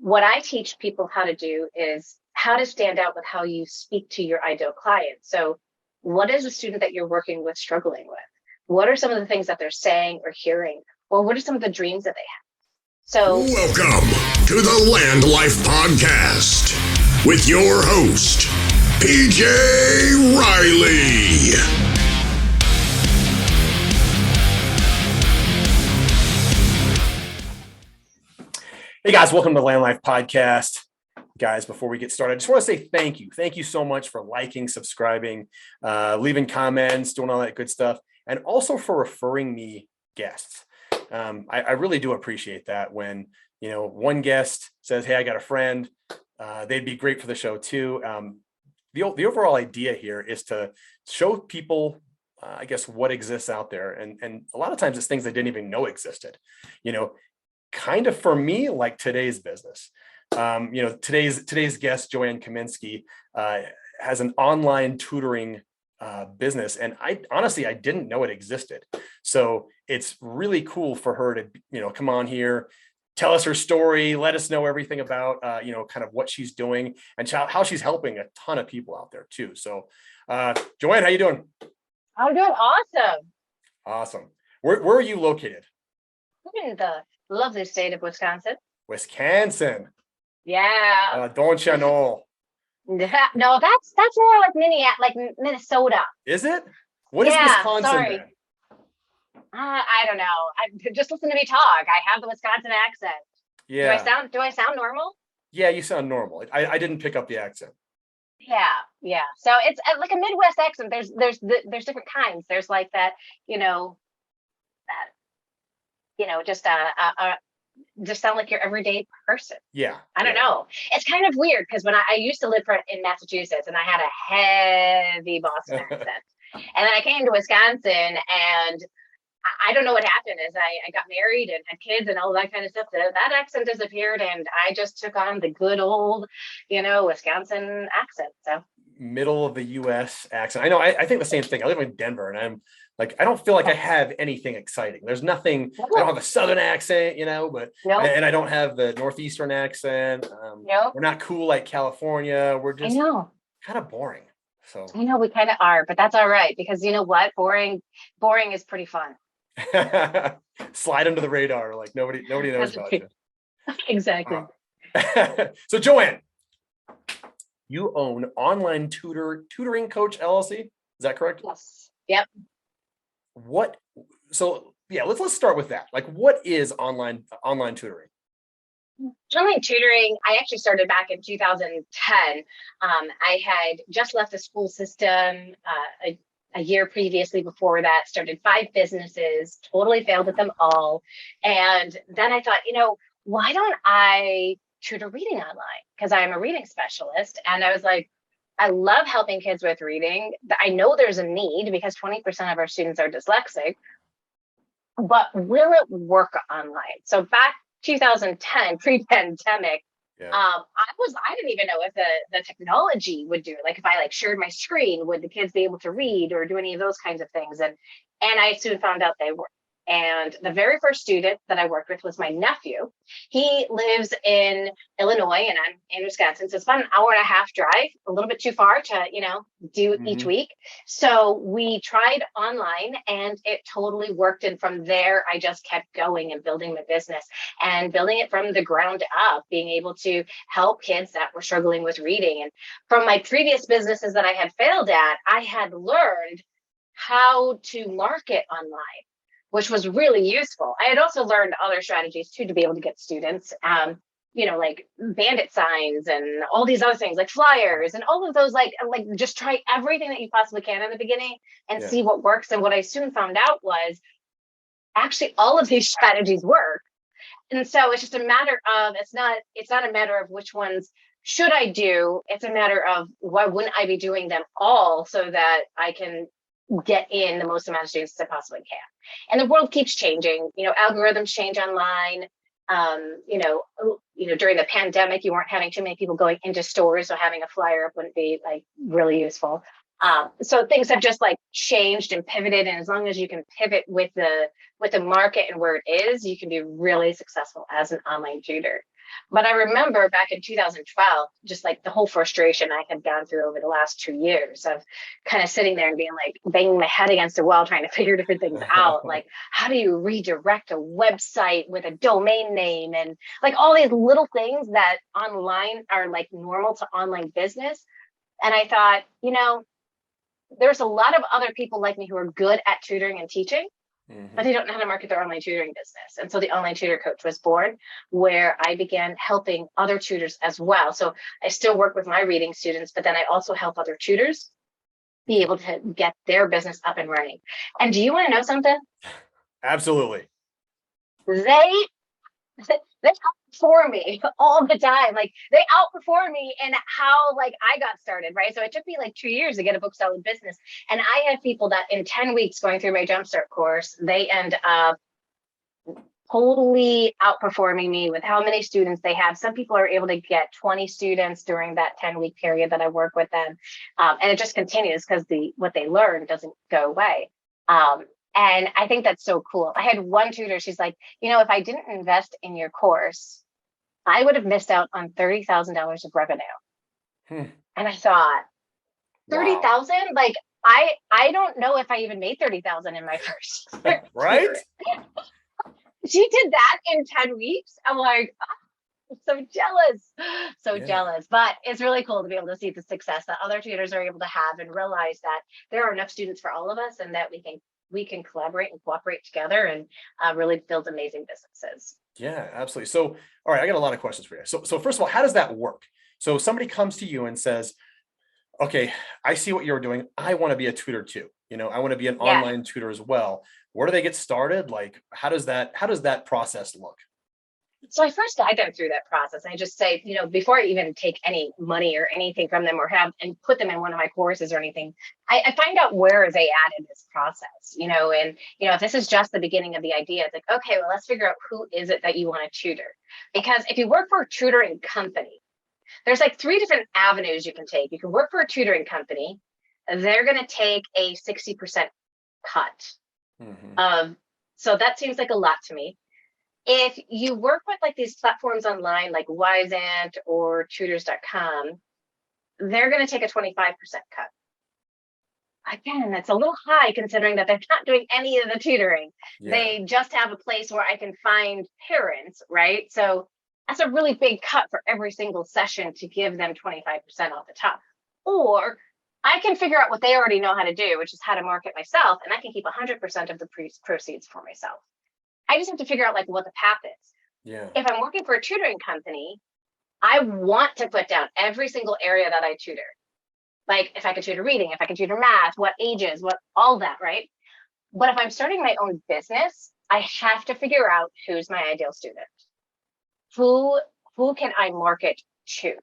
what I teach people how to do is how to stand out with how you speak to your ideal client. So what is a student that you're working with struggling with? What are some of the things that they're saying or hearing? Or what are some of the dreams that they have? So welcome to the LandLife podcast with your host, PJ Riley. Hey guys, welcome to the LandLife podcast. Guys, before we get started, I just want to say thank you. Thank you so much for liking, subscribing, leaving comments, doing all that good stuff, and also for referring me guests. I really do appreciate that when, one guest says, hey, I got a friend, they'd be great for the show too. The overall idea here is to show people, I guess, what exists out there. And a lot of times it's things they didn't even know existed, kind of for me, like today's business. Today's guest, Joanne Kaminski, has an online tutoring business. And I didn't know it existed. So it's really cool for her to, come on here, tell us her story, let us know everything about, kind of what she's doing and how she's helping a ton of people out there too. So, Joanne, how you doing? I'm doing awesome. Awesome. Where are you located? I'm in the lovely state of Wisconsin. Wisconsin. Yeah. Don't you know? No, that's more like Minnesota. Is it? What is Wisconsin sorry. then? I don't know. Just listen to me talk. I have the Wisconsin accent. Yeah. Do I sound normal? Yeah, you sound normal. I didn't pick up the accent. Yeah. So it's like a Midwest accent. There's different kinds. There's like that, just sound like your everyday person. Yeah. I don't know. It's kind of weird because when I used to live in Massachusetts and I had a heavy Boston accent. And then I came to Wisconsin and I don't know what happened is I got married and had kids and all that kind of stuff. That accent disappeared and I just took on the good old, Wisconsin accent. So middle of the US accent. I know I think the same thing. I live in Denver and I'm like, I don't feel like I have anything exciting. There's nothing, I don't have a Southern accent, but, and I don't have the Northeastern accent. We're not cool like California. We're just kind of boring. So I know we kind of are, but that's all right. Because you know what? Boring is pretty fun. Slide under the radar. Like nobody knows about you. Exactly. So Joanne, you own Online Tutoring Coach LLC. Is that correct? Yes. Yep. Let's start with that. Like, what is online tutoring? Online tutoring, I actually started back in 2010. I had just left the school system a year previously before that, started 5 businesses, totally failed at them all. And then I thought, why don't I tutor reading online? Because I'm a reading specialist. And I was like, I love helping kids with reading. I know there's a need because 20% of our students are dyslexic, but will it work online? So back 2010, pre-pandemic, I didn't even know if the technology would do it. Like if I shared my screen, would the kids be able to read or do any of those kinds of things? And I soon found out they were. And the very first student that I worked with was my nephew. He lives in Illinois and I'm in Wisconsin. So it's about an hour and a half drive, a little bit too far to, do each week. So we tried online and it totally worked. And from there, I just kept going and building my business and building it from the ground up, being able to help kids that were struggling with reading. And from my previous businesses that I had failed at, I had learned how to market online, which was really useful. I had also learned other strategies too to be able to get students, like bandit signs and all these other things like flyers and all of those, like just try everything that you possibly can in the beginning and see what works. And what I soon found out was actually all of these strategies work. And so it's just a matter of, it's not a matter of which ones should I do. It's a matter of why wouldn't I be doing them all so that I can get in the most amount of students as I possibly can. And the world keeps changing. Algorithms change online. During the pandemic, you weren't having too many people going into stores, so having a flyer up wouldn't be really useful. So things have just changed and pivoted. And as long as you can pivot with the market and where it is, you can be really successful as an online tutor. But I remember back in 2012, just like the whole frustration I had gone through over the last 2 years of kind of sitting there and being like banging my head against the wall, trying to figure different things out. Like, how do you redirect a website with a domain name and like all these little things that online are like normal to online business? And I thought, there's a lot of other people like me who are good at tutoring and teaching, but they don't know how to market their online tutoring business. And so the Online Tutor Coach was born, where I began helping other tutors as well. So I still work with my reading students, but then I also help other tutors be able to get their business up and running. And do you want to know something? Absolutely. They outperform me all the time. Like they outperform me in how like I got started, right? So it took me like 2 years to get a book selling business. And I have people that in 10 weeks going through my Jumpstart course, they end up totally outperforming me with how many students they have. Some people are able to get 20 students during that 10-week period that I work with them. And it just continues because what they learn doesn't go away. And I think that's so cool. I had one tutor, she's like, if I didn't invest in your course, I would have missed out on $30,000 of revenue. And I thought, 30,000? Wow. Like, I don't know if I even made 30,000 in my first year. Right? She did that in 10 weeks. I'm like, I'm so jealous. But it's really cool to be able to see the success that other tutors are able to have and realize that there are enough students for all of us and that we can collaborate and cooperate together and really build amazing businesses. Yeah, absolutely. So, all right, I got a lot of questions for you. So first of all, how does that work? So somebody comes to you and says, okay, I see what you're doing. I want to be a tutor too. I want to be an online tutor as well. Where do they get started? Like, how does that process look? So I first guide them through that process. I just say, before I even take any money or anything from them or and put them in one of my courses or anything, I find out where are they at in this process, and, if this is just the beginning of the idea, it's like, okay, well, let's figure out who is it that you want to tutor. Because if you work for a tutoring company, there's like 3 different avenues you can take. You can work for a tutoring company. They're going to take a 60% cut so that seems like a lot to me. If you work with like these platforms online, like Wisant or tutors.com, they're going to take a 25% cut. Again, that's a little high considering that they're not doing any of the tutoring. Yeah. They just have a place where I can find parents, right? So that's a really big cut for every single session to give them 25% off the top. Or I can figure out what they already know how to do, which is how to market myself, and I can keep 100% of the proceeds for myself. I just have to figure out like what the path is. Yeah. If I'm working for a tutoring company, I want to put down every single area that I tutor. Like if I can tutor reading, if I can tutor math, what ages, what all that, right? But if I'm starting my own business, I have to figure out who's my ideal student. Who can I market to?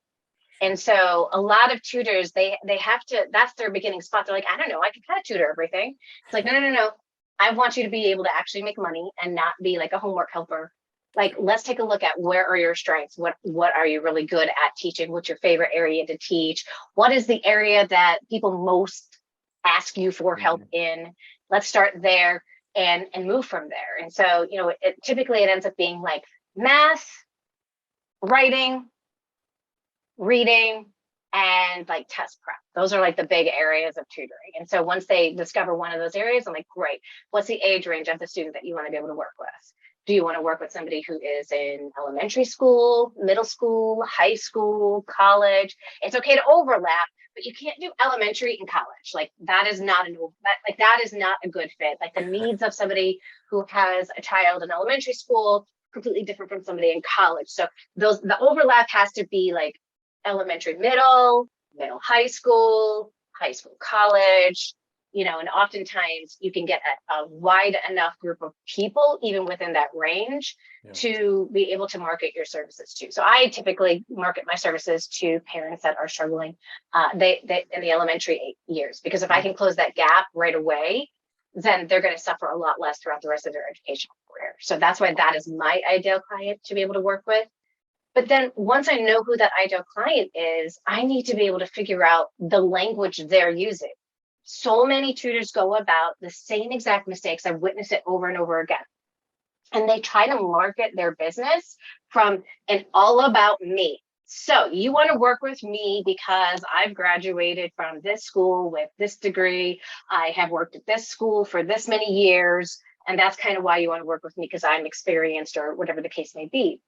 And so a lot of tutors, they have to, that's their beginning spot. They're like, I don't know, I can kind of tutor everything. It's like, no. I want you to be able to actually make money and not be like a homework helper. Like, let's take a look at where are your strengths? What are you really good at teaching? What's your favorite area to teach? What is the area that people most ask you for help in? Let's start there and move from there. And so, typically it ends up being like math, writing, reading, and like test prep. Those are like the big areas of tutoring. And so once they discover one of those areas, I'm like, great. What's the age range of the student that you want to be able to work with? Do you want to work with somebody who is in elementary school, middle school, high school, college? It's okay to overlap, but you can't do elementary and college. Like that is not that is not a good fit. Like the needs of somebody who has a child in elementary school completely different from somebody in college. So the overlap has to be like elementary, middle high school, college, and oftentimes you can get a wide enough group of people, even within that range, to be able to market your services to. So I typically market my services to parents that are struggling in the elementary years, because if I can close that gap right away, then they're going to suffer a lot less throughout the rest of their educational career. So that's why that is my ideal client to be able to work with. But then once I know who that ideal client is, I need to be able to figure out the language they're using. So many tutors go about the same exact mistakes. I've witnessed it over and over again. and they try to market their business from an all about me. So you want to work with me because I've graduated from this school with this degree. I have worked at this school for this many years. And that's kind of why you want to work with me, because I'm experienced or whatever the case may be.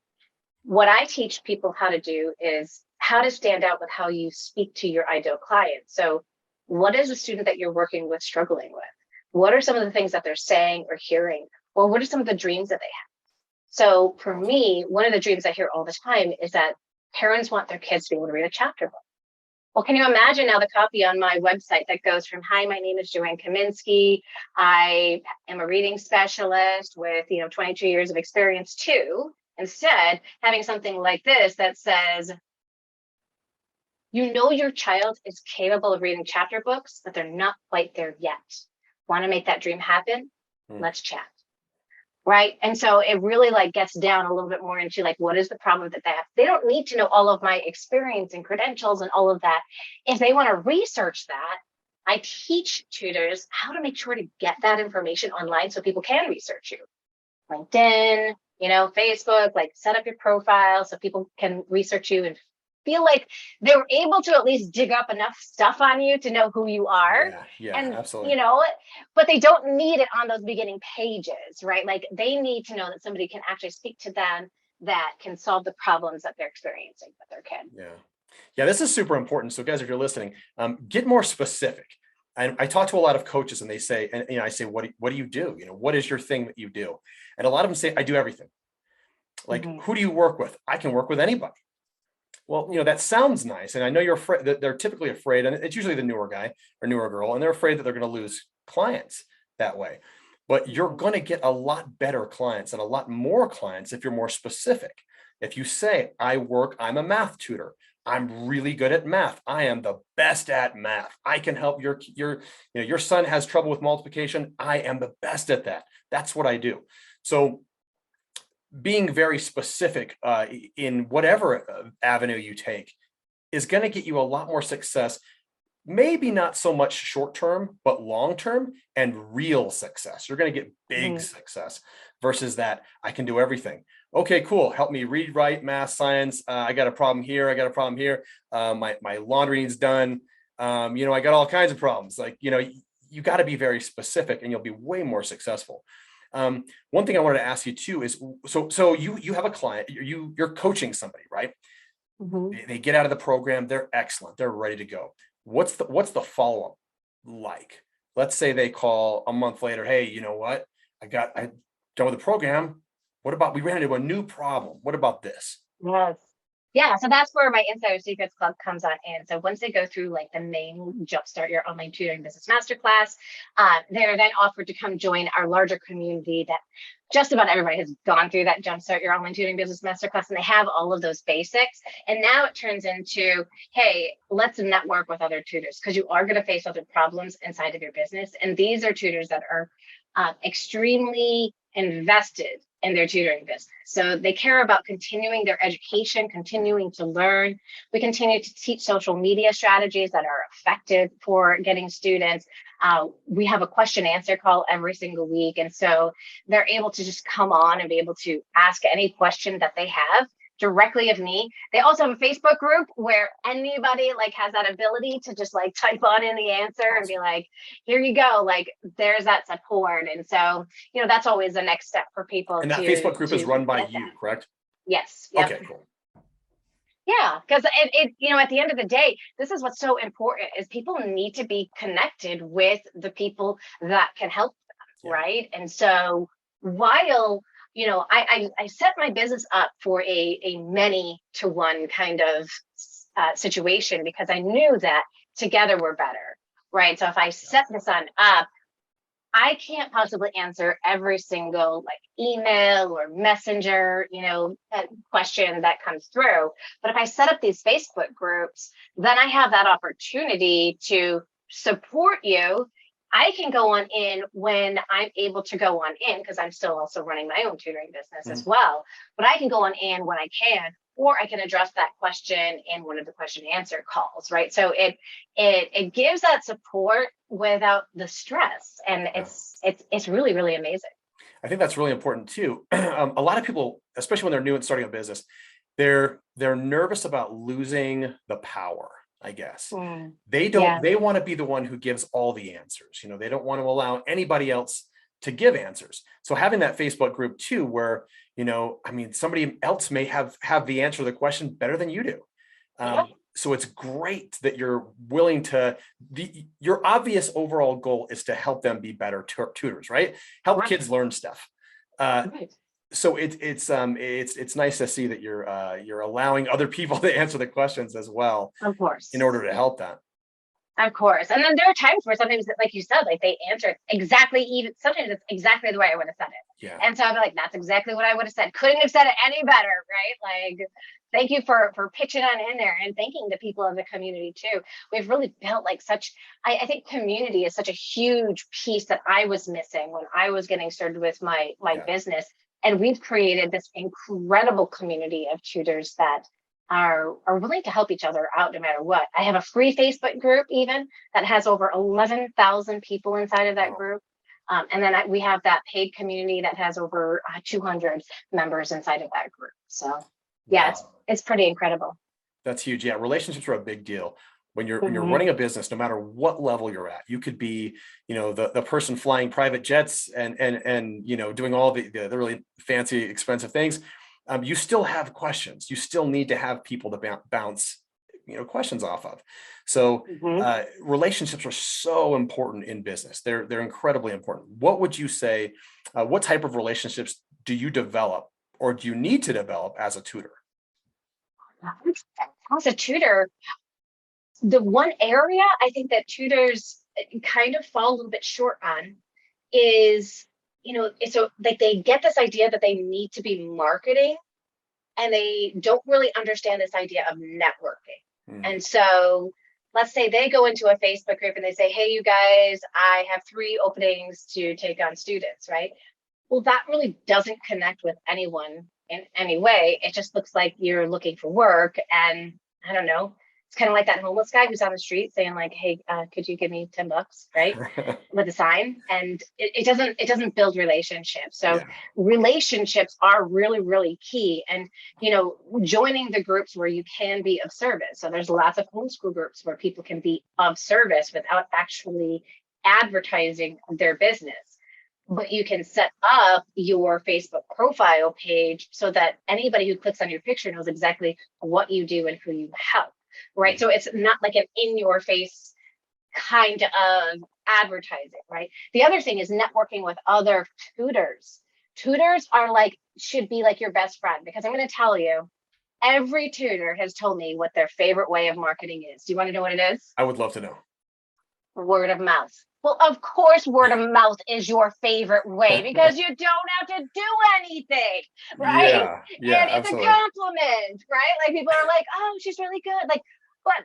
What I teach people how to do is how to stand out with how you speak to your ideal client. So what is the student that you're working with struggling with? What are some of the things that they're saying or hearing? Or what are some of the dreams that they have? So for me, one of the dreams I hear all the time is that parents want their kids to be able to read a chapter book. Well, can you imagine now the copy on my website that goes from, hi, my name is Joanne Kaminski. I am a reading specialist with, 22 years of experience too. Instead, having something like this that says, your child is capable of reading chapter books, but they're not quite there yet. Want to make that dream happen? Let's chat. Right. And so it really gets down a little bit more into what is the problem that they have? They don't need to know all of my experience and credentials and all of that. If they want to research that, I teach tutors how to make sure to get that information online so people can research you. LinkedIn, Facebook, set up your profile so people can research you and feel like they were able to at least dig up enough stuff on you to know who you are. Yeah, and absolutely. But they don't need it on those beginning pages, right? They need to know that somebody can actually speak to them that can solve the problems that they're experiencing with their kid. Yeah, this is super important. So guys, if you're listening, get more specific. And I talk to a lot of coaches and they say, and I say, what do you do? What is your thing that you do? And a lot of them say, I do everything. Who do you work with? I can work with anybody. Well, that sounds nice. And I know you're afraid that they're typically afraid, and it's usually the newer guy or newer girl, and they're afraid that they're going to lose clients that way. But you're going to get a lot better clients and a lot more clients if you're more specific. If you say, I'm a math tutor. I'm really good at math. I am the best at math. I can help your son has trouble with multiplication. I am the best at that. That's what I do. So being very specific in whatever avenue you take is going to get you a lot more success. Maybe not so much short-term, but long-term and real success. You're going to get big success versus that I can do everything. Okay, cool. Help me read, write, math, science. I got a problem here. I got a problem here. My laundry needs done. I got all kinds of problems. You got to be very specific and you'll be way more successful. One thing I wanted to ask you too is, so you have a client, you're coaching somebody, right? They get out of the program. They're excellent. They're ready to go. What's the follow-up like? Let's say they call a month later. Hey, you know what? I done with the program. What about, we ran into a new problem. What about this? Yes. Yeah. So that's where my Insider Secrets Club comes on in. So once they go through the main Jumpstart Your Online Tutoring Business Masterclass, they're then offered to come join our larger community that just about everybody has gone through that Jumpstart Your Online Tutoring Business Masterclass, and they have all of those basics. And now it turns into, hey, let's network with other tutors, because you are going to face other problems inside of your business. And these are tutors that are extremely invested in their tutoring business. So they care about continuing their education, continuing to learn. We continue to teach social media strategies that are effective for getting students. We have a question answer call every single week. And so they're able to just come on and be able to ask any question that they have directly of me. They also have a Facebook group where anybody has that ability to just type on in the answer and be like, here you go. There's that support. And so, that's always the next step for people. And that Facebook group is run by you, correct? Yes. Yep. Okay, cool. Yeah, because at the end of the day, this is what's so important is people need to be connected with the people that can help them, right? And so while I set my business up for a many to one kind of situation because I knew that together we're better, right? So if I set this up, I can't possibly answer every single email or messenger, question that comes through. But if I set up these Facebook groups, then I have that opportunity to support you. I can go on in when I'm able to go on in because I'm still also running my own tutoring business as well. But I can go on in when I can, or I can address that question in one of the question and answer calls, right? So it gives that support without the stress, and it's really, really amazing. I think that's really important too. A lot of people, especially when they're new and starting a business, they're nervous about losing the power, I guess. They don't, Yeah. they want to be the one who gives all the answers. They don't want to allow anybody else to give answers. So having that Facebook group too, where, somebody else may have the answer to the question better than you do. So it's great that you're willing to, your obvious overall goal is to help them be better tutors, right? Help kids learn stuff. So it's nice to see that you're allowing other people to answer the questions as well, Of course, in order to help them. Of course. And then there are times where sometimes, like you said, like they answer exactly, sometimes it's exactly the way I would have said it. Yeah. And so I'd be like, that's exactly what I would have said. Couldn't have said it any better, right? Like, thank you for pitching on in there, and thanking the people of the community too. We've really built like I think community is such a huge piece that I was missing when I was getting started with my business. And we've created this incredible community of tutors that are willing to help each other out no matter what. I have a free Facebook group even that has over 11,000 people inside of that group. And then we have that paid community that has over 200 members inside of that group. So yeah, it's pretty incredible. That's huge. Yeah. Relationships are a big deal. When you're running a business, no matter what level you're at, you could be, the person flying private jets and doing all the really fancy, expensive things. You still have questions. You still need to have people to bounce, questions off of. So relationships are so important in business. They're incredibly important. What would you say? What type of relationships do you develop, or do you need to develop as a tutor? As a tutor, the one area I think that tutors kind of fall a little bit short on is, so like they get this idea that they need to be marketing, and they don't really understand this idea of networking. And so let's say they go into a Facebook group and they say, hey, you guys, I have 3 openings to take on students, right? Well, that really doesn't connect with anyone in any way. It just looks like you're looking for work. And I don't know, it's kind of like that homeless guy who's on the street saying like, hey, could you give me $10, right? With a sign. And it doesn't build relationships. So relationships are really, really key. And, joining the groups where you can be of service. So there's lots of homeschool groups where people can be of service without actually advertising their business. But you can set up your Facebook profile page so that anybody who clicks on your picture knows exactly what you do and who you help. Right. So it's not like an in your face kind of advertising. Right. The other thing is networking with other tutors. Tutors should be like your best friend, because I'm going to tell you, every tutor has told me what their favorite way of marketing is. Do you want to know what it is? I would love to know. Word of mouth. Well, of course, word of mouth is your favorite way, because you don't have to do anything, right? Yeah, and it's absolutely. a compliment, right? Like people are like, oh, she's really good. Like, but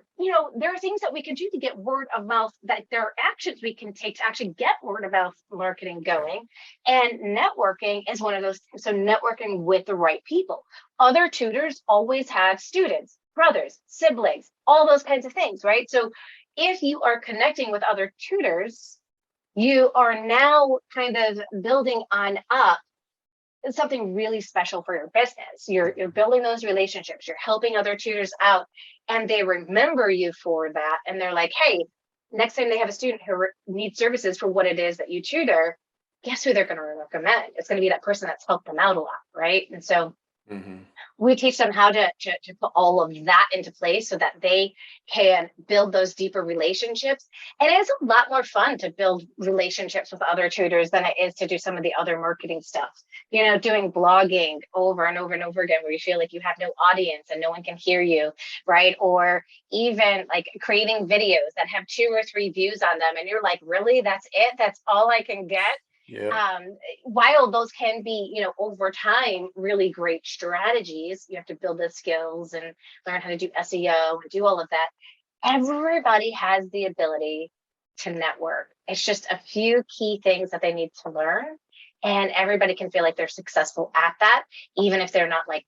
there are things that we can do to get word of mouth, that there are actions we can take to actually get word of mouth marketing going. And networking is one of those. So networking with the right people. Other tutors always have students, brothers, siblings, all those kinds of things, right? So if you are connecting with other tutors, you are now kind of building on up something really special for your business. You're building those relationships, you're helping other tutors out, and they remember you for that. And they're like, hey, next time they have a student who needs services for what it is that you tutor, guess who they're going to recommend? It's going to be that person that's helped them out a lot, right? And so we teach them how to put all of that into place so that they can build those deeper relationships. And it's a lot more fun to build relationships with other tutors than it is to do some of the other marketing stuff. Doing blogging over and over and over again, where you feel like you have no audience and no one can hear you, right? Or even like creating videos that have 2 or 3 views on them. And you're like, really? That's it? That's all I can get? Yeah. While those can be, over time, really great strategies, you have to build the skills and learn how to do SEO and do all of that. Everybody has the ability to network. It's just a few key things that they need to learn. And everybody can feel like they're successful at that, even if they're not like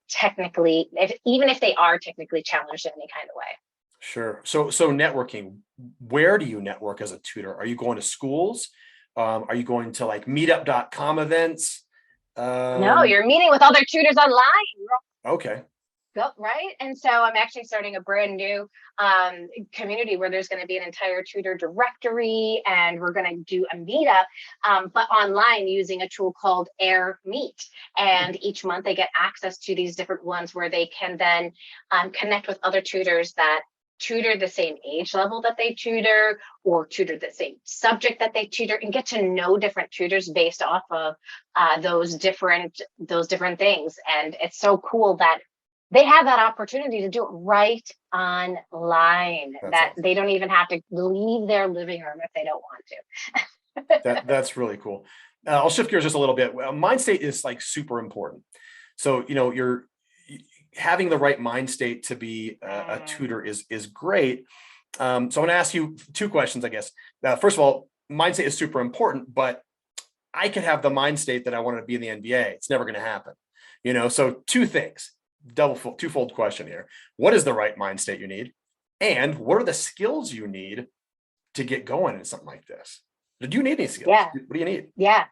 even if they are technically challenged in any kind of way. Sure. So networking, where do you network as a tutor? Are you going to schools? Are you going to like meetup.com events? No, you're meeting with other tutors online. Okay. Right. And so I'm actually starting a brand new community where there's going to be an entire tutor directory, and we're going to do a meetup, but online using a tool called Air Meet. And each month they get access to these different ones where they can then connect with other tutors that tutor the same age level that they tutor, or tutor the same subject that they tutor, and get to know different tutors based off of those different things. And it's so cool that they have that opportunity to do it right online. That awesome. They don't even have to leave their living room if they don't want to. That's really cool. I'll shift gears just a little bit. Mind state is like super important. So, you're having the right mind state to be a tutor is great. So I'm going to ask you two questions, I guess. First of all, mind state is super important, but I could have the mind state that I want to be in the NBA. It's never going to happen. So two things. Twofold question here. What is the right mind state you need? And what are the skills you need to get going in something like this? Do you need any skills? Yeah. What do you need? Yeah.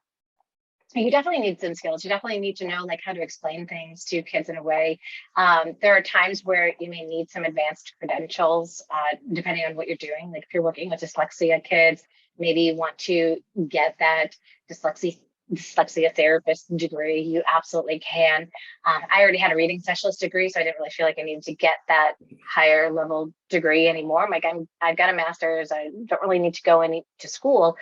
You definitely need some skills. You definitely need to know how to explain things to kids in a way. There are times where you may need some advanced credentials, depending on what you're doing. Like if you're working with dyslexia kids, maybe you want to get that dyslexia therapist degree. You absolutely can. I already had a reading specialist degree, so I didn't really feel like I needed to get that higher level degree anymore. I've got a master's. I don't really need to go to school.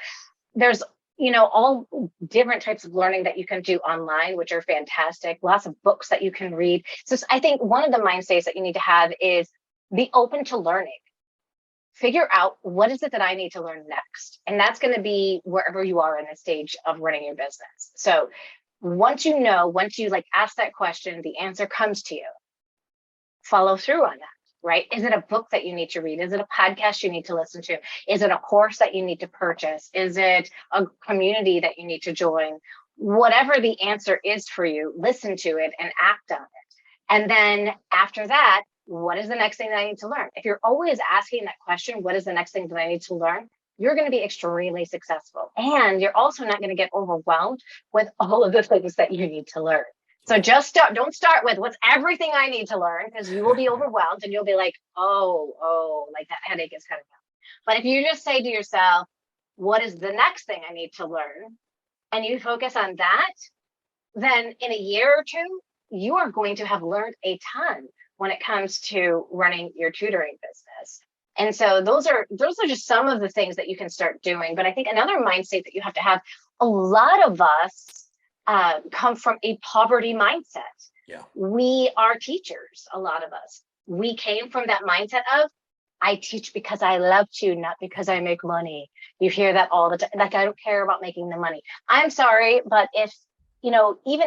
There's all different types of learning that you can do online, which are fantastic. Lots of books that you can read. So I think one of the mind states that you need to have is be open to learning. Figure out what is it that I need to learn next. And that's going to be wherever you are in the stage of running your business. So once you ask that question, the answer comes to you, follow through on that. Right? Is it a book that you need to read? Is it a podcast you need to listen to? Is it a course that you need to purchase? Is it a community that you need to join? Whatever the answer is for you, listen to it and act on it. And then after that, what is the next thing that I need to learn? If you're always asking that question, what is the next thing that I need to learn? You're going to be extremely successful. And you're also not going to get overwhelmed with all of the things that you need to learn. So don't start with what's everything I need to learn, because you will be overwhelmed and you'll be like, like that headache is coming up. But if you just say to yourself, what is the next thing I need to learn? And you focus on that, then in a year or two, you are going to have learned a ton when it comes to running your tutoring business. And so those are just some of the things that you can start doing. But I think another mindset that you have to have, a lot of us come from a poverty mindset. Yeah. We are teachers, a lot of us. We came from that mindset of, I teach because I love to, not because I make money. You hear that all the time. Like, I don't care about making the money. I'm sorry, but even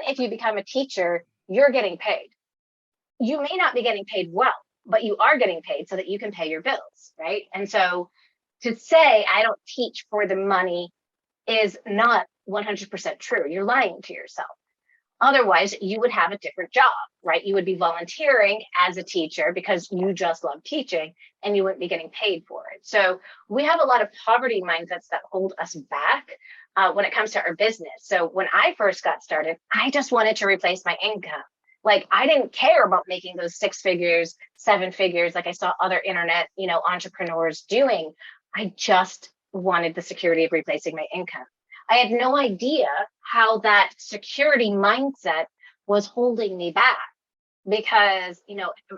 if you become a teacher, you're getting paid. You may not be getting paid well, but you are getting paid so that you can pay your bills, right? And so to say, I don't teach for the money is not 100% true. You're lying to yourself. Otherwise, you would have a different job, right? You would be volunteering as a teacher because you just love teaching, and you wouldn't be getting paid for it. So we have a lot of poverty mindsets that hold us back when it comes to our business. So when I first got started, I just wanted to replace my income. Like, I didn't care about making those 6 figures, 7 figures, like I saw other internet, entrepreneurs doing. I just wanted the security of replacing my income. I had no idea how that security mindset was holding me back, because,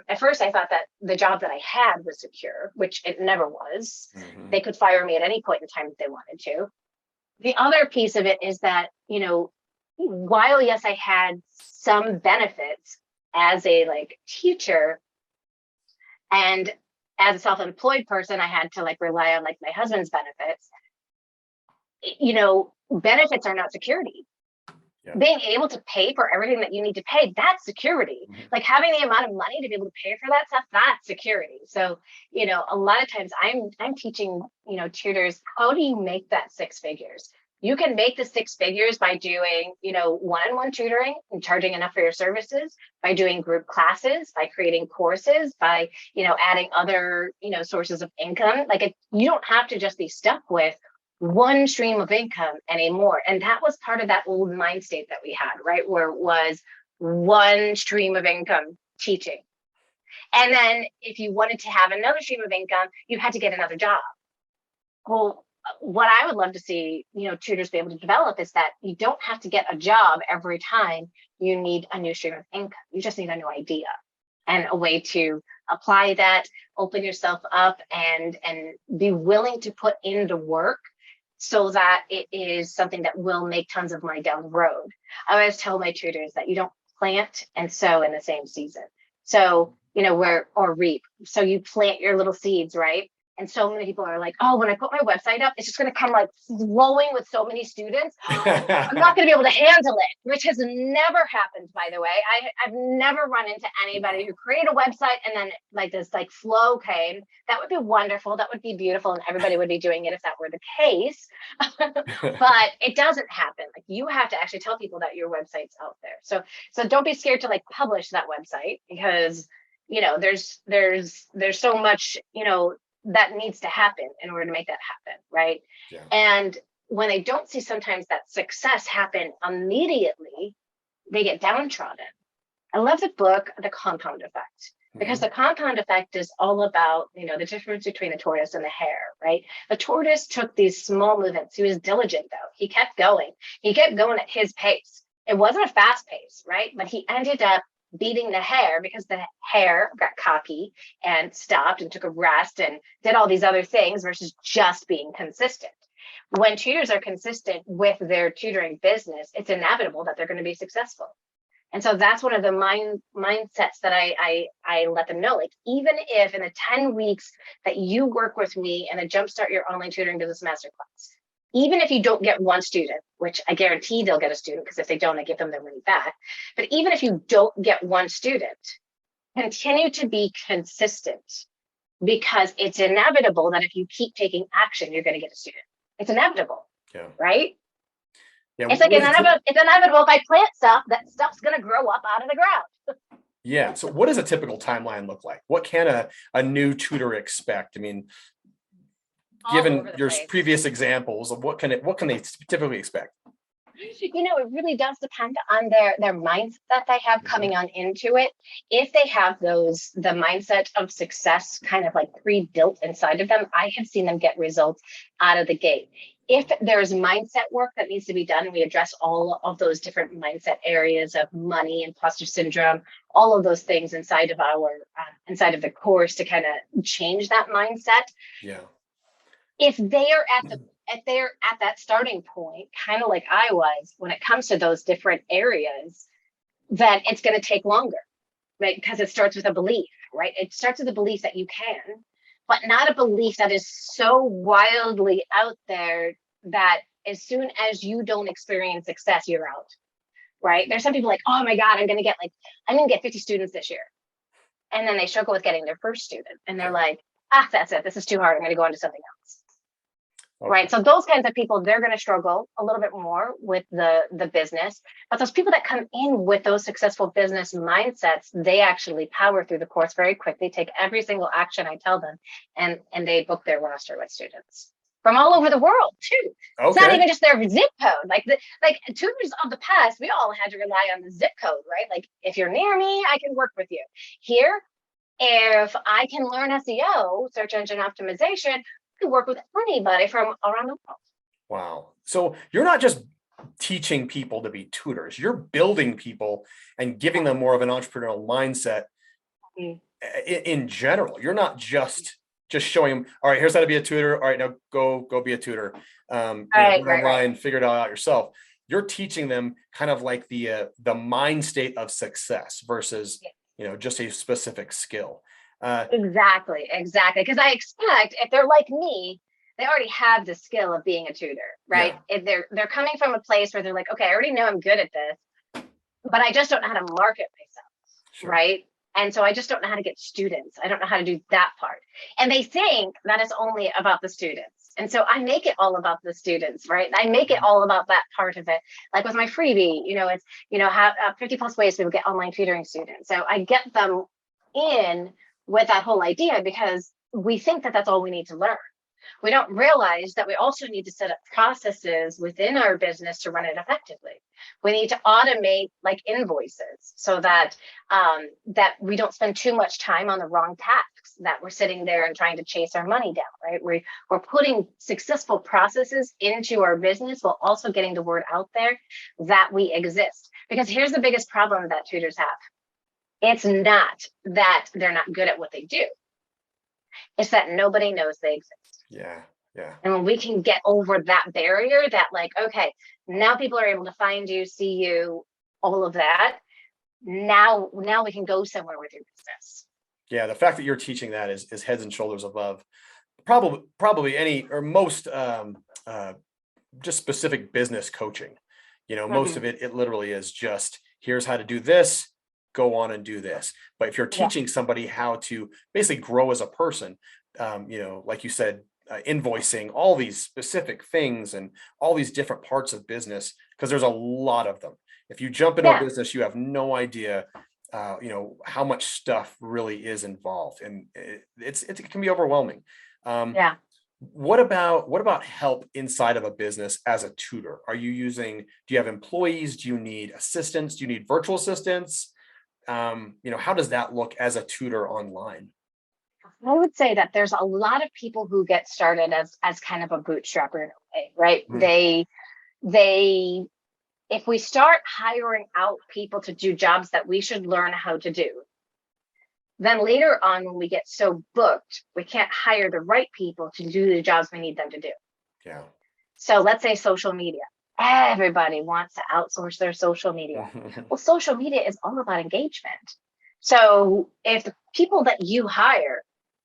at first I thought that the job that I had was secure, which it never was. Mm-hmm. They could fire me at any point in time if they wanted to. The other piece of it is that, while, yes, I had some benefits as a teacher, and as a self-employed person, I had to rely on my husband's benefits. Benefits are not security. Yeah. Being able to pay for everything that you need to pay, that's security. Mm-hmm. Having the amount of money to be able to pay for that stuff, that's security. So, a lot of times I'm teaching, tutors, how do you make that 6 figures? You can make the 6 figures by doing, one-on-one tutoring and charging enough for your services, by doing group classes, by creating courses, by, adding other, sources of income. You don't have to just be stuck with one stream of income anymore. And that was part of that old mind state that we had, right? Where it was one stream of income, teaching. And then if you wanted to have another stream of income, you had to get another job. Well, what I would love to see, tutors be able to develop is that you don't have to get a job every time you need a new stream of income. You just need a new idea and a way to apply that, open yourself up, and be willing to put in the work so that it is something that will make tons of money down the road. I always tell my tutors that you don't plant and sow in the same season. So, or reap. So you plant your little seeds, right? And so many people are like, oh, when I put my website up, it's just going to come like flowing with so many students. I'm not going to be able to handle it, which has never happened, by the way. I've never run into anybody who created a website and then like this like flow came. That would be wonderful. That would be beautiful. And everybody would be doing it if that were the case. But it doesn't happen. Like you have to actually tell people that your website's out there. So don't be scared to like publish that website because, there's so much, that needs to happen in order to make that happen, right? Yeah. And when they don't see sometimes that success happen immediately, they get downtrodden. I love the book, The Compound Effect, because the compound effect is all about, the difference between the tortoise and the hare, right? The tortoise took these small movements. He was diligent, though. He kept going. He kept going at his pace. It wasn't a fast pace, right? But he ended up beating the hare because the hare got cocky and stopped and took a rest and did all these other things versus just being consistent. When tutors are consistent with their tutoring business, it's inevitable that they're going to be successful. And so that's one of the mindsets that I let them know. Like, even if in the 10 weeks that you work with me in a Jumpstart Your Online Tutoring Business Masterclass, even if you don't get one student, which I guarantee they'll get a student because if they don't, I give them their money back. But even if you don't get one student, continue to be consistent because it's inevitable that if you keep taking action, you're going to get a student. It's inevitable, right? Yeah, it's like it's inevitable if I plant stuff, that stuff's going to grow up out of the ground. Yeah. So what does a typical timeline look like? What can a new tutor expect? I mean, given your previous examples of what can they typically expect? It really does depend on their mindset that they have coming on into it. If they have the mindset of success kind of like pre-built inside of them, I have seen them get results out of the gate. If there's mindset work that needs to be done, we address all of those different mindset areas of money, imposter syndrome, all of those things inside of the course to kind of change that mindset. Yeah. If they're at that starting point, kind of like I was, when it comes to those different areas, then it's going to take longer, right? Because it starts with a belief, right? It starts with a belief that you can, but not a belief that is so wildly out there that as soon as you don't experience success, you're out, right? There's some people like, oh my God, I'm going to get 50 students this year. And then they struggle with getting their first student. And they're like, that's it. This is too hard. I'm going to go on to something else. Okay. Right. So those kinds of people, they're going to struggle a little bit more with the business. But those people that come in with those successful business mindsets, they actually power through the course very quickly, take every single action I tell them, and they book their roster with students from all over the world, too. Okay. It's not even just their zip code. Like tutors of the past, we all had to rely on the zip code, right? Like, if you're near me, I can work with you. Here, if I can learn SEO, search engine optimization, to work with anybody from around the world. Wow. So you're not just teaching people to be tutors, you're building people and giving them more of an entrepreneurial mindset in general. You're not just showing them, all right, here's how to be a tutor. All right, now go be a tutor. Online, figure it out yourself. You're teaching them kind of like the mind state of success versus, just a specific skill. Exactly. Because I expect if they're like me, they already have the skill of being a tutor, right? Yeah. If they're coming from a place where they're like, okay, I already know I'm good at this, but I just don't know how to market myself, right? And so I just don't know how to get students. I don't know how to do that part. And they think that it's only about the students. And so I make it all about the students, right? I make it all about that part of it. Like with my freebie, it's, how 50 plus ways to get online tutoring students. So I get them in with that whole idea because we think that that's all we need to learn. We don't realize that we also need to set up processes within our business to run it effectively. We need to automate like invoices so that that we don't spend too much time on the wrong tasks, that we're sitting there and trying to chase our money down, right? We're putting successful processes into our business while also getting the word out there that we exist. Because here's the biggest problem that tutors have. It's not that they're not good at what they do. It's that nobody knows they exist. Yeah. Yeah. And when we can get over that barrier, that like, okay, now people are able to find you, see you, all of that. Now we can go somewhere with your business. Yeah. The fact that you're teaching that is heads and shoulders above probably any or most just specific business coaching. Most of it literally is just, here's how to do this, go on and do this. But if you're teaching somebody how to basically grow as a person, like you said, invoicing, all these specific things and all these different parts of business, because there's a lot of them. If you jump into a business, you have no idea, how much stuff really is involved, and it can be overwhelming. What about help inside of a business as a tutor? Do you have employees? Do you need assistants? Do you need virtual assistants? How does that look as a tutor online? I would say that there's a lot of people who get started as kind of a bootstrapper in a way, right? Mm. If we start hiring out people to do jobs that we should learn how to do, then later on, when we get so booked, we can't hire the right people to do the jobs we need them to do. Yeah. So let's say social media. Everybody wants to outsource their social media. Well, social media is all about engagement. So if the people that you hire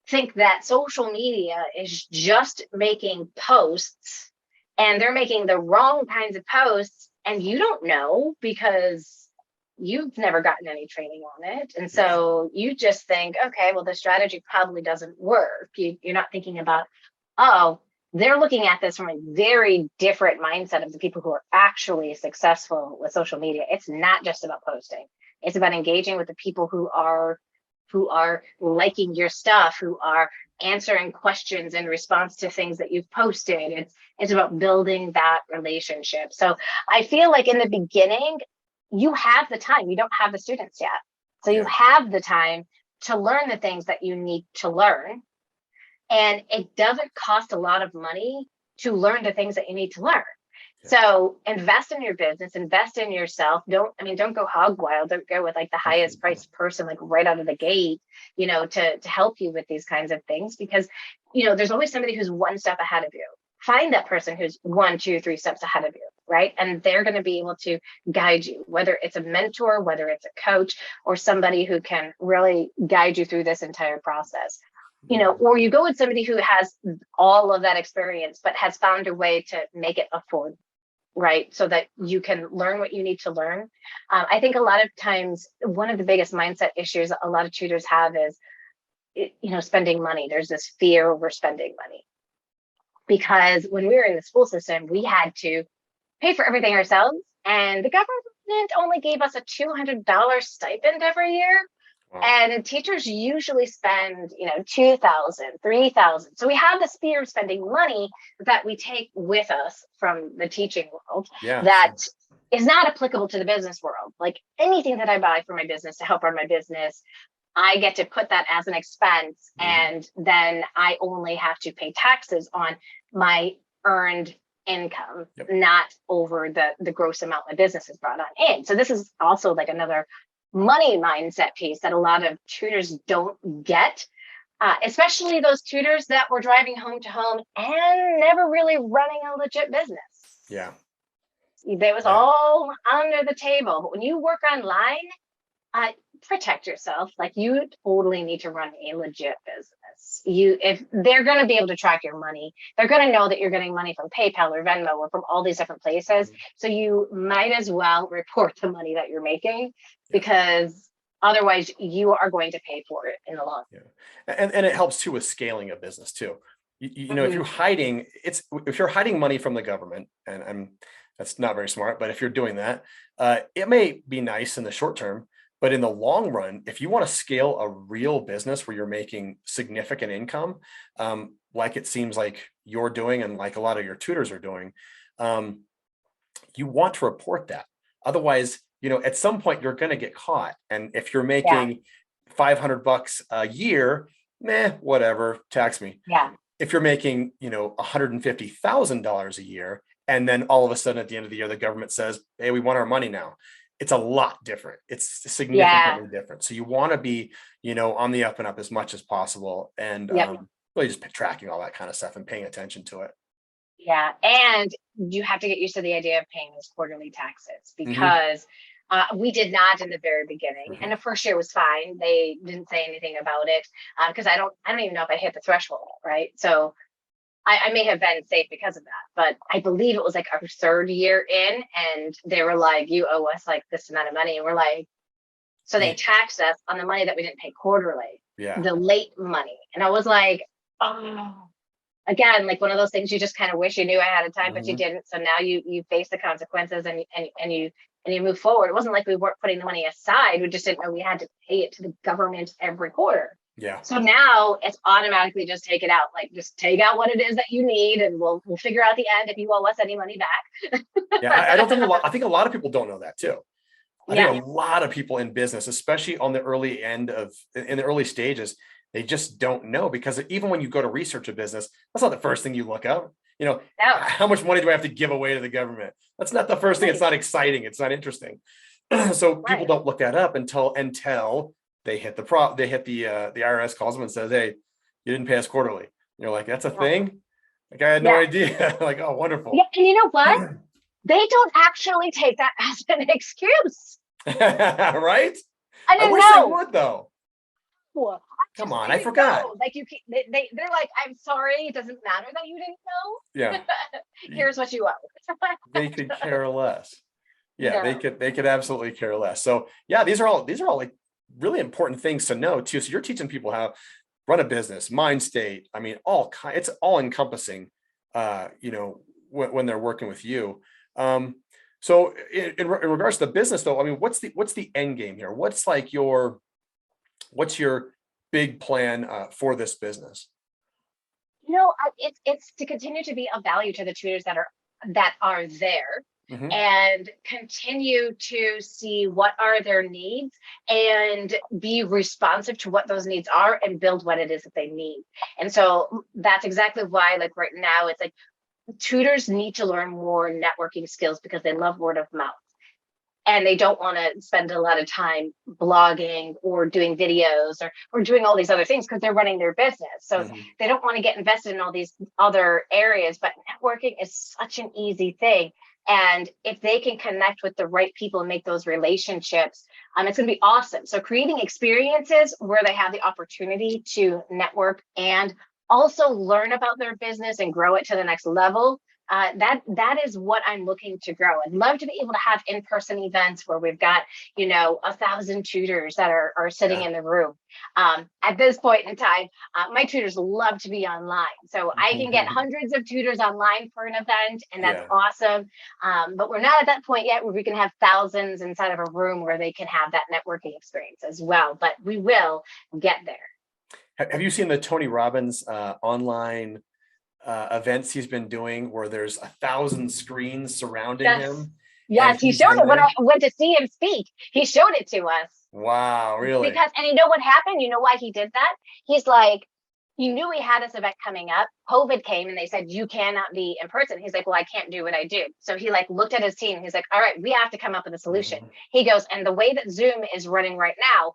think that social media is just making posts and they're making the wrong kinds of posts, and you don't know because you've never gotten any training on it. And so you just think, okay, well, the strategy probably doesn't work. You're not thinking about, oh, they're looking at this from a very different mindset of the people who are actually successful with social media. It's not just about posting. It's about engaging with the people who are liking your stuff, who are answering questions in response to things that you've posted. It's about building that relationship. So I feel like in the beginning, you have the time. You don't have the students yet. So you have the time to learn the things that you need to learn. And it doesn't cost a lot of money to learn the things that you need to learn. So invest in your business, invest in yourself. Don't go hog wild. Don't go with like the highest priced person, like right out of the gate, to help you with these kinds of things, because, there's always somebody who's one step ahead of you. Find that person who's 1, 2, 3 steps ahead of you, right? And they're going to be able to guide you, whether it's a mentor, whether it's a coach, or somebody who can really guide you through this entire process. Or you go with somebody who has all of that experience, but has found a way to make it affordable, right? So that you can learn what you need to learn. I think a lot of times, one of the biggest mindset issues a lot of tutors have is, spending money. There's this fear over spending money. Because when we were in the school system, we had to pay for everything ourselves. And the government only gave us a $200 stipend every year. Wow. And teachers usually spend, $2,000, $3,000. So we have this fear of spending money that we take with us from the teaching world that is not applicable to the business world. Like anything that I buy for my business to help run my business, I get to put that as an expense. And then I only have to pay taxes on my earned income, not over the gross amount my business has brought on in. So this is also like another money mindset piece that a lot of tutors don't get, especially those tutors that were driving home to home and never really running a legit business. Yeah. It was all under the table. But when you work online, protect yourself. Like you totally need to run a legit business. If they're going to be able to track your money, they're going to know that you're getting money from PayPal or Venmo or from all these different places. So you might as well report the money that you're making, because otherwise you are going to pay for it in the long run. And it helps too with scaling a business too. If you're hiding money from the government, and that's not very smart, but if you're doing that, it may be nice in the short term, But in the long run, if you want to scale a real business where you're making significant income, like it seems like you're doing and like a lot of your tutors are doing, you want to report that. Otherwise, at some point you're going to get caught. And if you're Yeah. making $500 a year, whatever, tax me. Yeah. If you're making, $150,000 a year, and then all of a sudden at the end of the year, the government says, hey, we want our money now. It's a lot different. It's significantly different. So you want to be, on the up and up as much as possible, and really just tracking all that kind of stuff and paying attention to it. Yeah. And you have to get used to the idea of paying those quarterly taxes, because we did not in the very beginning. And the first year was fine. They didn't say anything about it, because I don't even know if I hit the threshold. Right. So I may have been safe because of that, but I believe it was like our third year in, and they were like, you owe us like this amount of money. And we're like, so they taxed us on the money that we didn't pay quarterly, the late money. And I was like, oh, again, like one of those things you just kind of wish you knew ahead of time, but you didn't. So now you face the consequences, and you move forward. It wasn't like we weren't putting the money aside. We just didn't know we had to pay it to the government every quarter. Yeah. So now it's automatically just take it out. Like just take out what it is that you need, and we'll figure out the end if you owe us any money back. I think a lot of people don't know that too. I think a lot of people in business, especially on the in the early stages, they just don't know, because even when you go to research a business, that's not the first thing you look up. How much money do I have to give away to the government? That's not the first thing. It's not exciting. It's not interesting. So people don't look that up until they hit the IRS calls them and says, hey, you didn't pay us quarterly. And you're like, that's a thing? Like, I had no idea. Like, oh, wonderful. Yeah. And you know what? They don't actually take that as an excuse. Right? I wish they would, though. Well, come on, I forgot. Like they're like, I'm sorry, it doesn't matter that you didn't know. Yeah. Here's what you owe. They could care less. Yeah, they could absolutely care less. So yeah, these are all like really important things to know too. So you're teaching people how to run a business, mind state. I mean, it's all encompassing, when they're working with you. So in regards to the business though, I mean, what's the end game here? What's your big plan for this business? It's to continue to be of value to the tutors that are there, and continue to see what are their needs and be responsive to what those needs are and build what it is that they need. And so that's exactly why, like right now, it's like tutors need to learn more networking skills, because they love word of mouth. And they don't want to spend a lot of time blogging or doing videos or doing all these other things, because they're running their business. So they don't want to get invested in all these other areas. But networking is such an easy thing. And if they can connect with the right people and make those relationships, it's going to be awesome. So creating experiences where they have the opportunity to network and also learn about their business and grow it to the next level. That is what I'm looking to grow. I'd love to be able to have in-person events where we've got, 1,000 tutors that are sitting in the room. At this point in time, my tutors love to be online. So I can get hundreds of tutors online for an event, and that's awesome. But we're not at that point yet where we can have thousands inside of a room where they can have that networking experience as well. But we will get there. Have you seen the Tony Robbins online events he's been doing, where there's 1,000 screens surrounding him? Yes, he showed it when I went to see him speak. He showed it to us. Wow, really? And you know what happened? You know why he did that? He's like, he knew he had this event coming up. COVID came and they said, you cannot be in person. He's like, well, I can't do what I do. So he looked at his team. He's like, all right, we have to come up with a solution. He goes, and the way that Zoom is running right now,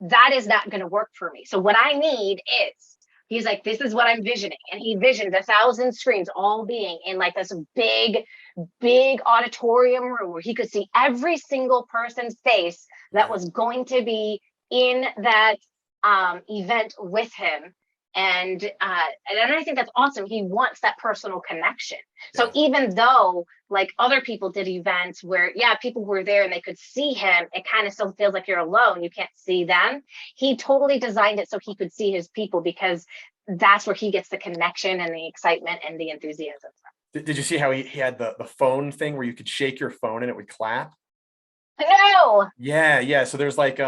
that is not going to work for me. So what I need is, he's like, this is what I'm visioning. And he visioned 1,000 screens all being in like this big auditorium room where he could see every single person's face that was going to be in that event with him. And I think that's awesome. He wants that personal connection. So even though like other people did events where, people were there and they could see him, it kind of still feels like you're alone. You can't see them. He totally designed it so he could see his people, because that's where he gets the connection and the excitement and the enthusiasm. Did you see how he had the phone thing where you could shake your phone and it would clap? No. Yeah. So there's like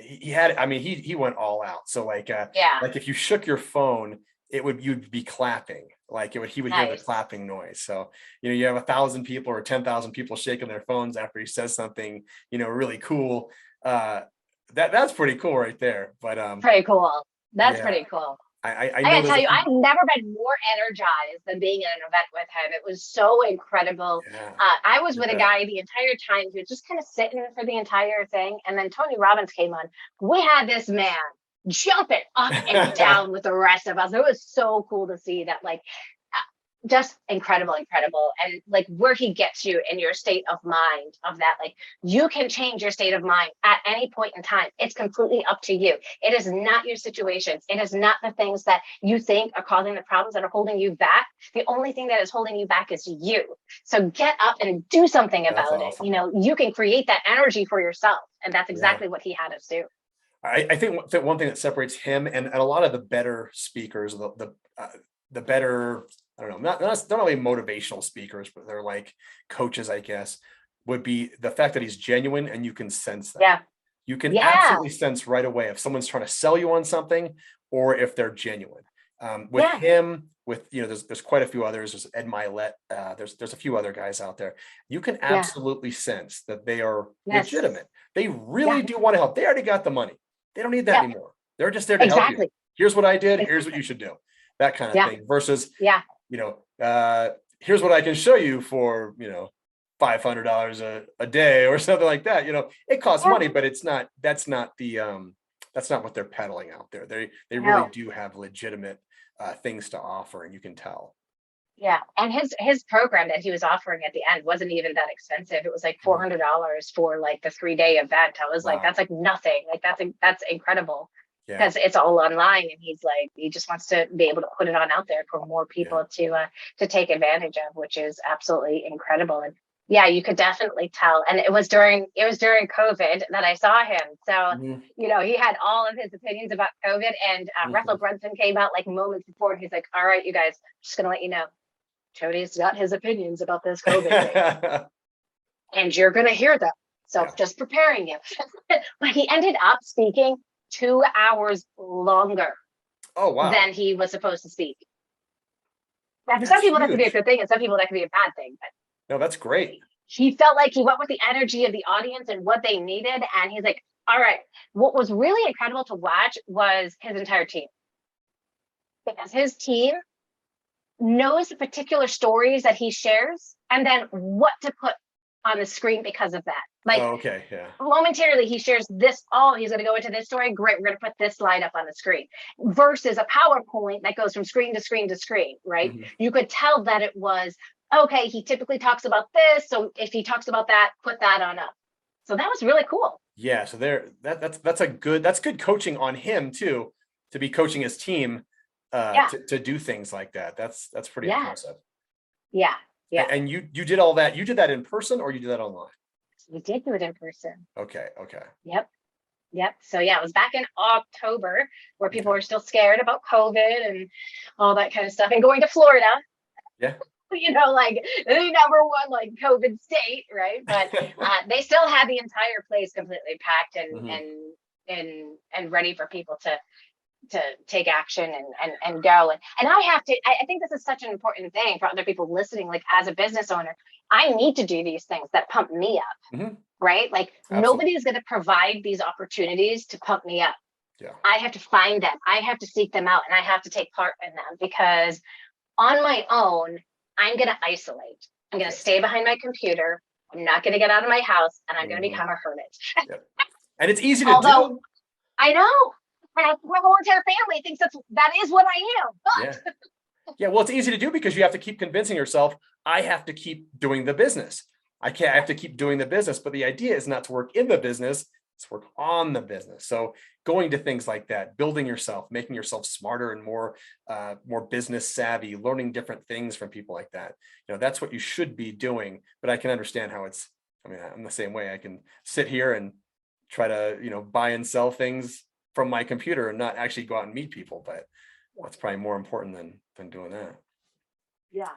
he had, I mean, he went all out. So Yeah. like if you shook your phone, you'd be clapping. Like he would hear the Nice. clapping noise. So, you have 1,000 people or 10,000 people shaking their phones after he says something, really cool. That's pretty cool right there. But Pretty cool. That's yeah, pretty cool. I I know gotta there's tell a you, few. I've never been more energized than being at an event with him. It was so incredible. Yeah, I was I with a bet. guy the entire time. He was just kind of sitting for the entire thing. And then Tony Robbins came on. We had this man jumping up and down with the rest of us. It was so cool to see that, like, just incredible, and like where he gets you in your state of mind of that, like you can change your state of mind at any point in time. It's completely up to you. It is not your situations, it is not the things that you think are causing the problems that are holding you back. The only thing that is holding you back is you. So get up and do something That's about it. awesome. You can create that energy for yourself, and that's Yeah. exactly what he had us do. I think that one thing that separates him and a lot of the better speakers, the better, I don't know, not only motivational speakers, but they're like coaches, I guess, would be the fact that he's genuine and you can sense that. Yeah. You can Yeah. absolutely sense right away if someone's trying to sell you on something or if they're genuine. With Yeah. him, there's quite a few others. There's Ed Milet. There's a few other guys out there. You can Yeah. absolutely sense that they are Yes. legitimate. They really Yeah. do want to help. They already got the money. They don't need that Yeah. anymore. They're just there to help you. Exactly. Here's what I did. Here's what Exactly. you should do. That kind of Yeah. thing. Versus, Yeah. here's what I can show you for, $500 a day or something like that. It costs Yeah. money, but that's not what they're peddling out there. They really No. do have legitimate things to offer, and you can tell. Yeah, and his program that he was offering at the end wasn't even that expensive. It was like $400 for like the 3-day event. I was like, Wow. that's like nothing. Like that's incredible Yeah. because it's all online, and he's like, he just wants to be able to put it on out there for more people to take advantage of, which is absolutely incredible. And yeah, you could definitely tell. And it was during COVID that I saw him. So Mhm. he had all of his opinions about COVID, and Russell Mhm. Brunson came out like moments before, and he's like, all right, you guys, just gonna let you know, Tony's got his opinions about this COVID thing, and you're going to hear them. So Yeah. just preparing you. But he ended up speaking 2 hours longer Oh, wow. than he was supposed to speak. Now, for some That's people, that could be a huge. good thing, and some people, that could be a bad thing. But No, that's great. he felt like he went with the energy of the audience and what they needed. And he's like, all right. What was really incredible to watch was his entire team, because his team knows the particular stories that he shares and then what to put on the screen because of that. Like, Oh, okay. Yeah. momentarily he shares this. Oh, he's going to go into this story. Great. We're going to put this slide up on the screen versus a PowerPoint that goes from screen to screen to screen. Right. Mhm. You could tell that it was, okay, he typically talks about this. So if he talks about that, put that on up. So that was really cool. Yeah. So that's good coaching on him too, to be coaching his team Yeah. to do things like that. That's pretty Yeah. impressive. Yeah. Yeah. And you did all that. You did that in person or you did that online? We did do it in person. Okay. Yep. So yeah, it was back in October where people Okay. were still scared about COVID and all that kind of stuff, and going to Florida. Yeah. Like the number one like COVID state, right? But they still had the entire place completely packed and Mhm. and ready for people to take action and go. And I think this is such an important thing for other people listening. Like, as a business owner, I need to do these things that pump me up, Mhm. right? Like, Absolutely. nobody's going to provide these opportunities to pump me up. Yeah. I have to find them. I have to seek them out, and I have to take part in them, because on my own, I'm going to isolate. I'm going to stay behind my computer. I'm not going to get out of my house, and I'm going to Mhm. become a hermit. Yep. And it's easy to Although do. I know my whole entire family thinks that is what I am. But Yeah. Yeah. Well, it's easy to do because you have to keep convincing yourself, I have to keep doing the business. I have to keep doing the business. But the idea is not to work in the business, it's to work on the business. So going to things like that, building yourself, making yourself smarter and more business savvy, learning different things from people like that. That's what you should be doing. But I can understand how I'm the same way. I can sit here and try to, buy and sell things from my computer and not actually go out and meet people. But that's probably more important than doing that. yeah.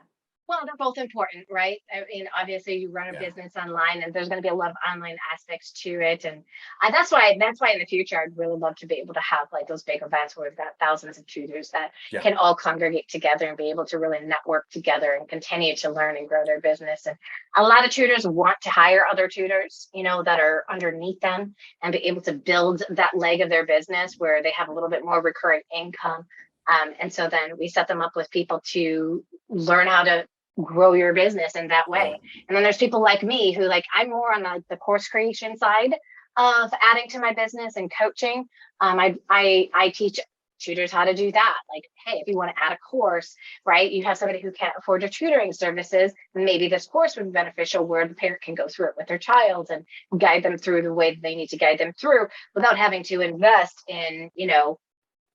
Well, they're both important, right? I mean, obviously, you run a Yeah. business online, and there's going to be a lot of online aspects to it, and that's why in the future I'd really love to be able to have like those big events where we've got thousands of tutors that Yeah. can all congregate together and be able to really network together and continue to learn and grow their business. And a lot of tutors want to hire other tutors, that are underneath them and be able to build that leg of their business where they have a little bit more recurring income. And so then we set them up with people to learn how to grow your business in that way. And then there's people like me who I'm more on the course creation side of adding to my business and coaching. I teach tutors how to do that. Like, hey, if you want to add a course, right, you have somebody who can't afford your tutoring services, maybe this course would be beneficial where the parent can go through it with their child and guide them through the way that they need to guide them through without having to invest in,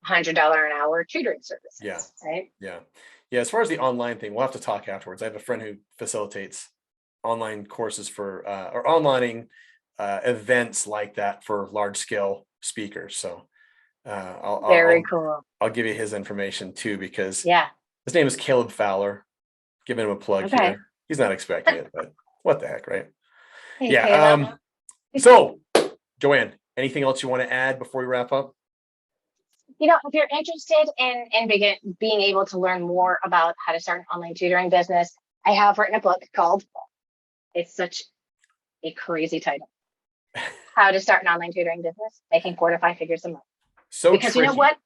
$100 an hour tutoring services. Yeah. Right. Yeah. Yeah. As far as the online thing, we'll have to talk afterwards. I have a friend who facilitates online courses for or online events like that for large scale speakers. So Very cool. I'll give you his information too, because Yeah. his name is Caleb Fowler. Giving him a plug Okay. here. He's not expecting it, but what the heck, right? Hey, Yeah. Caleb. So Joanne, anything else you want to add before we wrap up? If you're interested in being able to learn more about how to start an online tutoring business, I have written a book called, it's such a crazy title, How to Start an Online Tutoring Business, Making 4 to 5 Figures a Month. So because tricky. you know what?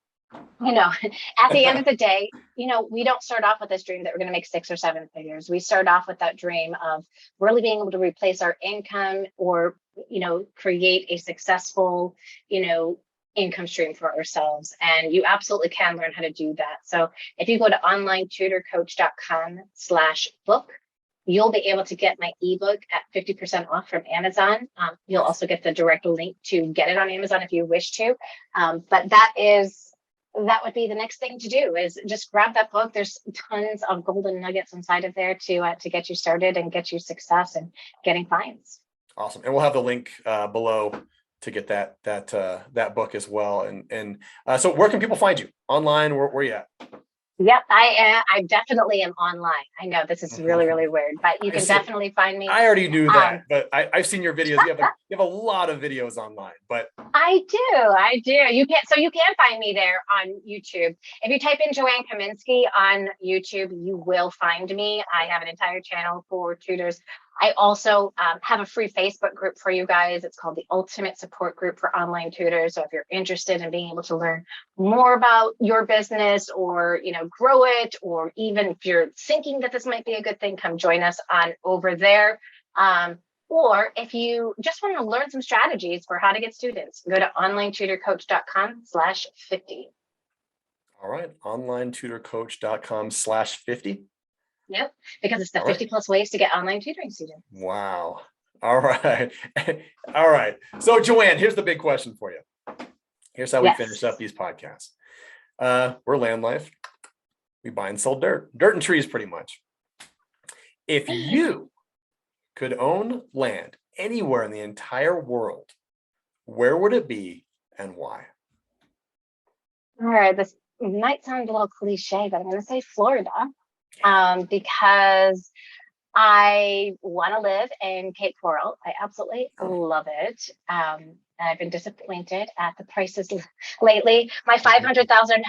At the end of the day, we don't start off with this dream that we're going to make 6 or 7 figures. We start off with that dream of really being able to replace our income or, create a successful, income stream for ourselves. And you absolutely can learn how to do that. So if you go to onlinetutorcoach.com/book, you'll be able to get my ebook at 50% off from Amazon. You'll also get the direct link to get it on Amazon if you wish to. But that would be the next thing to do is just grab that book. There's tons of golden nuggets inside of there to get you started and get you success and getting clients. Awesome. And we'll have the link below to get that book as well. And so where can people find you online? Where you at? Yep, I definitely am online. I know this is really, really weird, but you can definitely find me. I already knew that, but I've seen your videos. You have a lot of videos online, but I do. You can find me there on YouTube. If you type in Joanne Kaminski on YouTube, you will find me. I have an entire channel for tutors. I also have a free Facebook group for you guys. It's called the Ultimate Support Group for Online Tutors. So if you're interested in being able to learn more about your business or, grow it, or even if you're thinking that this might be a good thing, come join us on over there. Or if you just want to learn some strategies for how to get students, go to onlinetutorcoach.com/50. All right. onlinetutorcoach.com/50. Yep, because it's the 50 plus ways to get online tutoring students. Wow. All right. All right. So Joanne, here's the big question for you. Here's how we finish up these podcasts. We're LandLife. We buy and sell dirt and trees pretty much. If you could own land anywhere in the entire world, where would it be and why? All right, this might sound a little cliche, but I'm going to say Florida. Because I want to live in Cape Coral. I absolutely love it. And I've been disappointed at the prices lately. My $500,000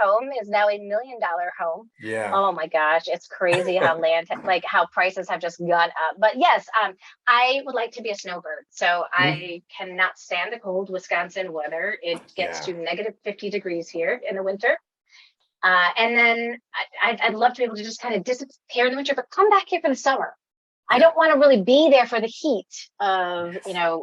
home is now $1 million home. Yeah. Oh my gosh, it's crazy how how prices have just gone up. But yes, I would like to be a snowbird. So I cannot stand the cold Wisconsin weather. It gets to negative 50 degrees here in the winter. And then I'd love to be able to just kind of disappear in the winter, but come back here for the summer. I don't want to really be there for the heat of,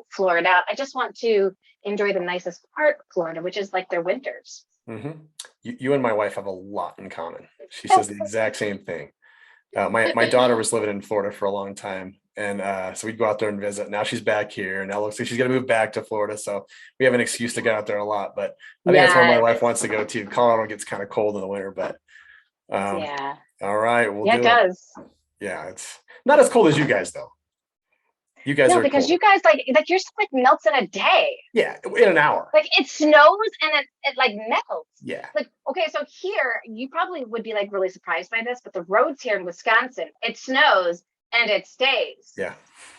Florida. I just want to enjoy the nicest part of Florida, which is like their winters. Mm-hmm. You and my wife have a lot in common. She says the exact same thing. My daughter was living in Florida for a long time. And so we'd go out there and visit. Now she's back here. And now it looks like she's going to move back to Florida. So we have an excuse to get out there a lot. But I think that's where my wife wants to go too. Colorado gets kind of cold in the winter. But all right. We'll do it does. Yeah, it's not as cold as you guys, though. You guys No, are because colder. you guys like your stuff melts in a day. Yeah, in an hour. Like it snows and it like melts. Yeah. Like, okay, so here you probably would be like really surprised by this, but the roads here in Wisconsin, it snows and it stays. Yeah.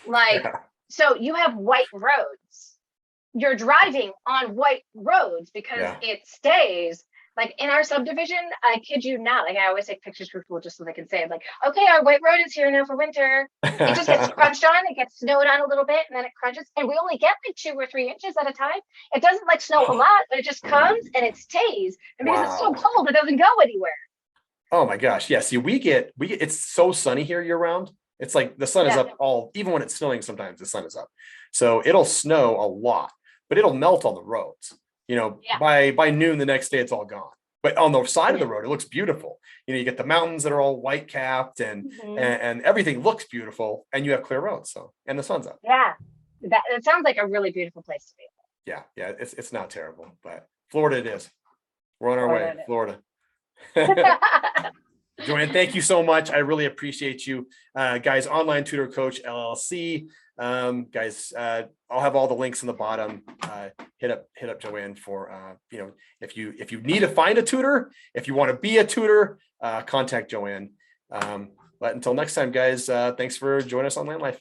Like, Yeah. so you have white roads. You're driving on white roads because Yeah. it stays. Like in our subdivision, I kid you not. Like I always take pictures for people just so they can say, like, okay, our white road is here now for winter. It just gets crunched on, it gets snowed on a little bit, and then it crunches. And we only get like 2 or 3 inches at a time. It doesn't like snow a lot, but it just comes and it stays. And because it's so Wow. cold, it doesn't go anywhere. Oh my gosh. Yeah. See, we get it's so sunny here year round. It's like the sun is Yeah. up even when it's snowing, sometimes the sun is up. So it'll snow a lot, but it'll melt on the roads. Yeah. By noon the next day, it's all gone. But on the side of the road, it looks beautiful. You get the mountains that are all white capped and everything looks beautiful, and you have clear roads. So, and the sun's up. Yeah. That sounds like a really beautiful place to be. Yeah. Yeah. It's not terrible, but Florida it is. We're on our way, Florida. Joanne, thank you so much. I really appreciate you. Guys, Online Tutor Coach LLC. Guys, I'll have all the links in the bottom. Hit up Joanne for if you need to find a tutor, if you want to be a tutor, contact Joanne. But until next time, guys, thanks for joining us on LandLife.